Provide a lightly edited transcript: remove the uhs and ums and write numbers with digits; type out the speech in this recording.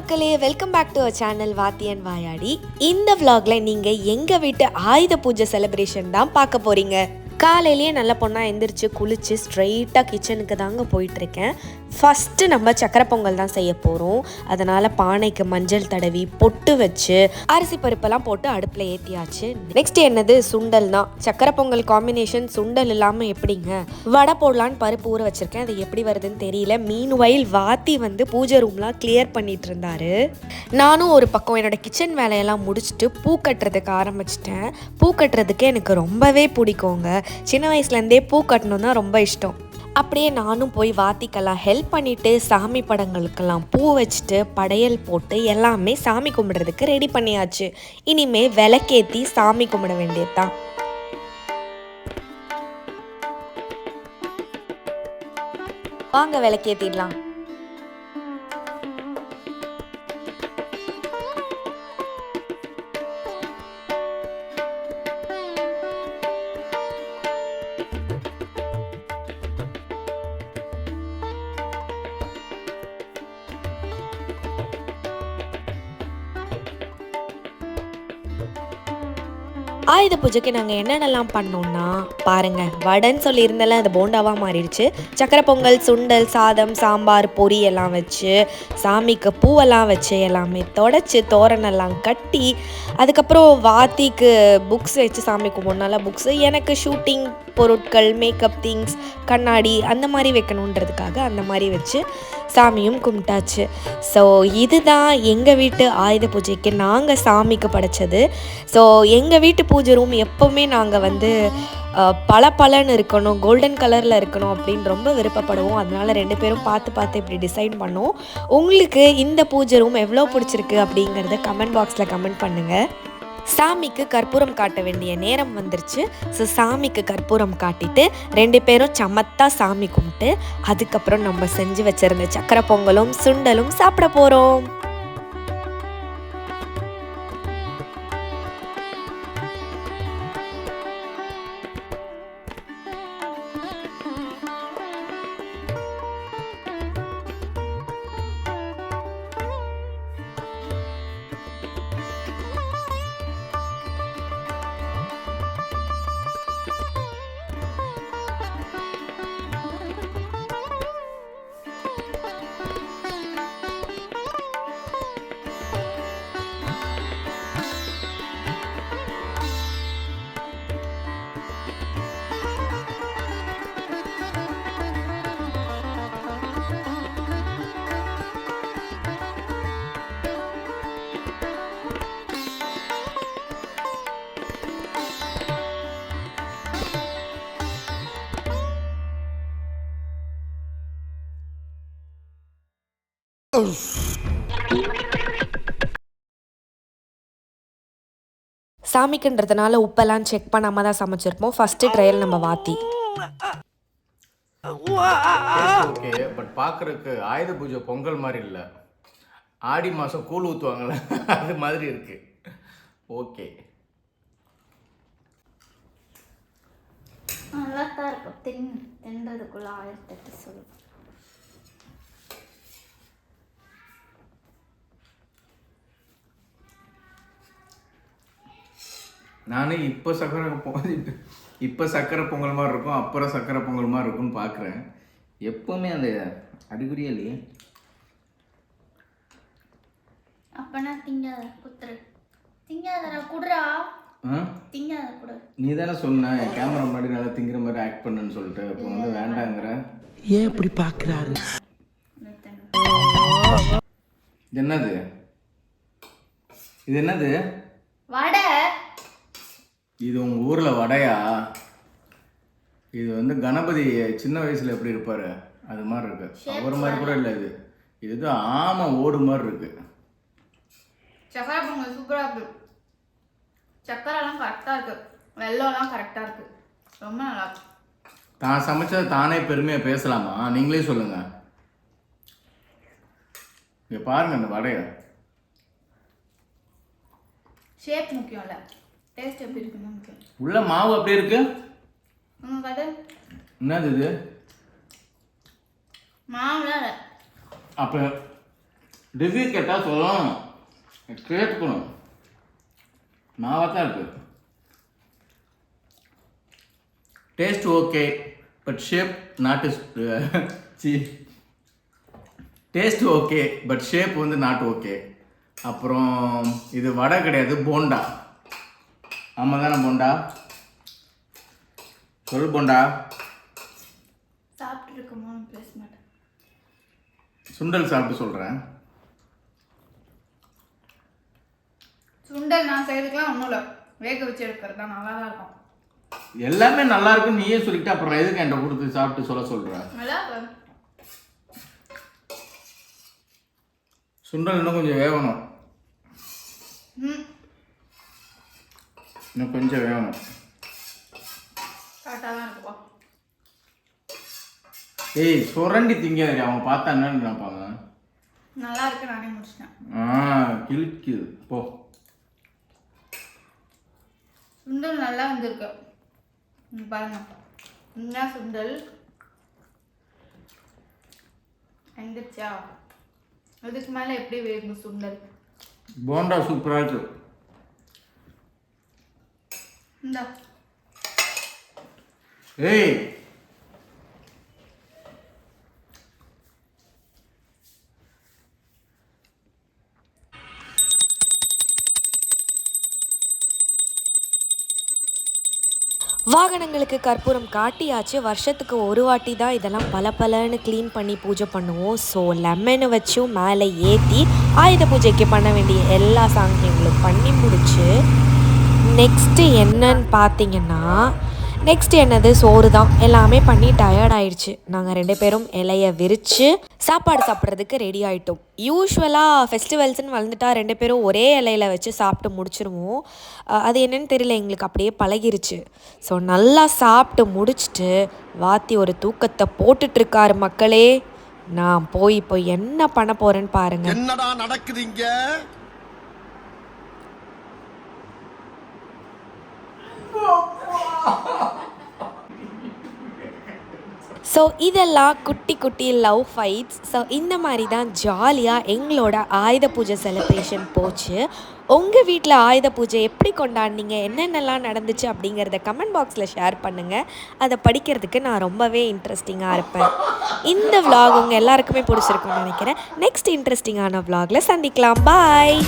மக்களே, welcome back to our channel வாத்தி and வாயாடி. இந்த vlogல நீங்க எங்க வீட்டு ஆயுத பூஜை செலிப்ரேஷன் தான் பார்க்க போறீங்க. காலையிலேயே நல்ல பொண்ணா எந்திரிச்சு குளிச்சு ஸ்ட்ரெயிட்டாக கிச்சனுக்கு தாங்க போயிட்டுருக்கேன். ஃபஸ்ட்டு நம்ம சக்கரை பொங்கல் தான் செய்ய போகிறோம். அதனால் பானைக்கு மஞ்சள் தடவி பொட்டு வச்சு அரிசி பருப்பெல்லாம் போட்டு அடுப்பில் ஏற்றியாச்சு. நெக்ஸ்ட் என்னது, சுண்டல் தான். சக்கரை பொங்கல் காம்பினேஷன் சுண்டல் இல்லாமல் எப்படிங்க? வடை போடலான்னு பருப்பு ஊற வச்சுருக்கேன். அது எப்படி வருதுன்னு தெரியல. மீன்வைல் வாத்தி பூஜை ரூம்லாம் கிளியர் பண்ணிட்டு இருந்தாரு. நானும் ஒரு பக்கம் என்னோட கிச்சன் வேலையெல்லாம் முடிச்சுட்டு பூ கட்டுறதுக்கு ஆரம்பிச்சிட்டேன். பூ கட்டுறதுக்கு எனக்கு ரொம்பவே பிடிக்குங்க. சின்ன வயசுலேருந்தே பூ கட்டணும் தான் ரொம்ப இஷ்டம். அப்படியே நானும் போய் வாத்திக்கெல்லாம் ஹெல்ப் பண்ணிவிட்டு சாமி படங்களுக்கெல்லாம் பூ வச்சுட்டு படையல் போட்டு எல்லாமே சாமி கும்பிட்றதுக்கு ரெடி பண்ணியாச்சு. இனிமேல் விளக்கேற்றி சாமி கும்பிட வேண்டியது தான். வாங்க விளக்கேற்றிடலாம். ஆயுத பூஜைக்கு நாங்கள் என்னென்னலாம் பண்ணோம்னா பாருங்கள், வடைன்னு சொல்லியிருந்தால அது போண்டாவாக மாறிடுச்சு. சக்கரை பொங்கல், சுண்டல், சாதம், சாம்பார், பொரி எல்லாம் வச்சு சாமிக்கு பூவெல்லாம் வச்சு எல்லாமே தொடச்சி தோரணெல்லாம் கட்டி அதுக்கப்புறம் வாத்திக்கு புக்ஸ் வச்சு சாமி கும்பிட்னால புக்ஸு, எனக்கு ஷூட்டிங் பொருட்கள், மேக்கப் திங்ஸ், கண்ணாடி அந்த மாதிரி வைக்கணுன்றதுக்காக அந்த மாதிரி வச்சு சாமியும் கும்பிட்டாச்சு. ஸோ இதுதான் எங்கள் வீட்டு ஆயுத பூஜைக்கு நாங்கள் சாமிக்கு படைச்சது. ஸோ எங்கள் வீட்டு பூஜை ரூம் எப்போவுமே நாங்கள் பளபளன்னு இருக்கணும், கோல்டன் கலரில் இருக்கணும் அப்படின்னு ரொம்ப விருப்பப்படுவோம். அதனால 2 பேரும் பார்த்து இப்படி டிசைன் பண்ணோம். உங்களுக்கு இந்த பூஜை ரூம் எவ்வளோ பிடிச்சிருக்கு அப்படிங்கிறத கமெண்ட் பாக்ஸில் கமெண்ட் பண்ணுங்கள். சாமிக்கு கற்பூரம் காட்ட வேண்டிய நேரம் வந்துருச்சு. ஸோ சாமிக்கு கற்பூரம் காட்டிட்டு 2 பேரும் சமத்தா சாமி கும்பிட்டு அதுக்கப்புறம் நம்ம செஞ்சு வச்சிருந்த சக்கரை பொங்கலும் சுண்டலும் சாப்பிட போகிறோம். சாமிக்குன்றதுனால உப்பெல்லாம் செக் பண்ணாமல் தான் சமைச்சிருப்போம். ஃபஸ்ட்டு ட்ரையல் நம்ம வாத்தி. ஓகே, பட் பார்க்குறதுக்கு ஆயுத பூஜை பொங்கல் மாதிரி இல்லை, ஆடி மாதம் கூழ் ஊற்றுவாங்கள்ல அது மாதிரி இருக்கு. ஓகே, நல்லா தான் இருக்கும். தின்றதுக்குள்ள 1008 சொல்லு. நானும் இப்போ சக்கரை பொங்கல் மாதிரி இருக்கும், அப்புறம் சக்கரை பொங்கல் மாதிரி இருக்கும்னு பார்க்குறேன். எப்போவுமே அந்த அறிகுறியே இல்லையே. அப்பனா திங்காத குத்துரு, திங்காதடா குடுறா, திங்காத குடு. நீ தானே சொன்ன கேமரா முன்னாடி நல்லா திங்கிற மாதிரி ஆக்ட் பண்ணுன்னு சொல்லிட்டு, இப்போ வேண்டாங்கிற. ஏன் இப்படி பார்க்குறாரு? என்னது இது? என்னது வடை? இது உங்கள் ஊரில் வடையா? இது கணபதி சின்ன வயசில் எப்படி இருப்பார் அது மாதிரி இருக்கு. அவர் மாதிரி கூட இல்லை, இது ஆமை ஓடு மாதிரி இருக்கு. சக்கரை பொங்கல் சூப்பராக இருக்கு. சக்கரைலாம் கரெக்டாக இருக்கு, வெள்ளம்லாம் கரெக்டாக இருக்கு, ரொம்ப நல்லா இருக்கு. தான் சமைச்சது தானே பெருமையாக பேசலாமா? நீங்களே சொல்லுங்க. இங்கே பாருங்க அந்த வடையை. ஷேப் முக்கியம் இல்லை, டேஸ்ட் எப்படி இருக்குன்னு முக்கியம். உள்ள மாவு அப்படியே இருக்கு. என்னது இது? மாவுல அப்போ ரிவ்யூ கேட்டால் சொல்லணும், கேட்டுக்கணும். மாவாக தான் இருக்கு. Taste okay, but shape not is taste okay, but shape வந்து நாட் ஓகே. அப்புறம் இது வடை கிடையாது, போண்டா. ஆமாம் தானே போண்டா? சொல் போண்டா. சாப்பிட்டு இருக்குமோ பேச மாட்டேன். சுண்டல் சாப்பிட்டு சொல்கிறேன். சுண்டல் நான் செய்யறதுக்குலாம் ஒன்றும் இல்லை, வேக வச்சு எடுக்கிறது தான், நல்லா தான் இருக்கும். எல்லாமே நல்லா இருக்கும் நீயே சொல்லிட்டு அப்புறம் எதுக்கு என்கிட்ட கொடுத்து சாப்பிட்டு சொல்ற? நல்லா இருக்கும். சுண்டல் இன்னும் கொஞ்சம் வேகணும். இன்னும் கொஞ்சம் வேகணும். கரெக்டாக தான் இருக்குப்பா. ஏய் சுரண்டி திங்காதே, அவங்க பார்த்தா என்னன்னு நினைப்பாங்க. நல்லா இருக்கு, நானே முடிச்சிட்டேன். கிழிக்குது போ. சுண்டல் நல்லா வந்திருக்கு பாருங்க. என்ன சுண்டல் வந்துச்சா? அதுக்கு மேலே எப்படி வேகும் சுண்டல்? போண்டா சூப்பராக இருக்கு. இந்தா ஏய் வாகனங்களுக்கு கற்பூரம் காட்டியாச்சு. வருஷத்துக்கு ஒரு வாட்டி தான் இதெல்லாம் பலன்னு க்ளீன் பண்ணி பூஜை பண்ணுவோம். ஸோ லெமனை வச்சும் மேலே ஏற்றி ஆயுத பூஜைக்கு பண்ண வேண்டிய எல்லா சாங்கியங்களும் பண்ணி முடிச்சு நெக்ஸ்ட்டு என்னன்னு பார்த்தீங்கன்னா, என்னது சோறு தான். எல்லாமே பண்ணி டயர்ட் ஆயிடுச்சு. நாங்கள் 2 பேரும் இலையை விரித்து சாப்பாடு சாப்பிட்றதுக்கு ரெடி ஆகிட்டோம். யூஸ்வலாக ஃபெஸ்டிவல்ஸ்ன்னு வந்துட்டா 2 பேரும் ஒரே இலையில் வச்சு சாப்பிட்டு முடிச்சிருவோம். அது என்னன்னு தெரியல, எங்களுக்கு அப்படியே பழகிருச்சு. ஸோ நல்லா சாப்பிட்டு முடிச்சுட்டு வாத்தி ஒரு தூக்கத்தை போட்டுட்ருக்காரு மக்களே. நான் போய் இப்போ என்ன பண்ண போகிறேன்னு பாருங்கள். என்னடா நடக்குதுங்க? ஸோ இதெல்லாம் குட்டி லவ் ஃபைட்ஸ். ஸோ இந்த மாதிரி தான் ஜாலியாக எங்களோட ஆயுத பூஜை செலிப்ரேஷன் போச்சு. உங்கள் வீட்டில் ஆயுத பூஜை எப்படி கொண்டாடினீங்க, என்னென்னலாம் நடந்துச்சு அப்படிங்கிறத கமெண்ட் பாக்ஸில் ஷேர் பண்ணுங்கள். அதை படிக்கிறதுக்கு நான் ரொம்பவே இன்ட்ரெஸ்டிங்காக இருப்பேன். இந்த விலாக் உங்கள் எல்லாருக்குமே பிடிச்சிருக்குன்னு நினைக்கிறேன். நெக்ஸ்ட் இன்ட்ரெஸ்டிங்கான விலாகில் சந்திக்கலாம். பாய்.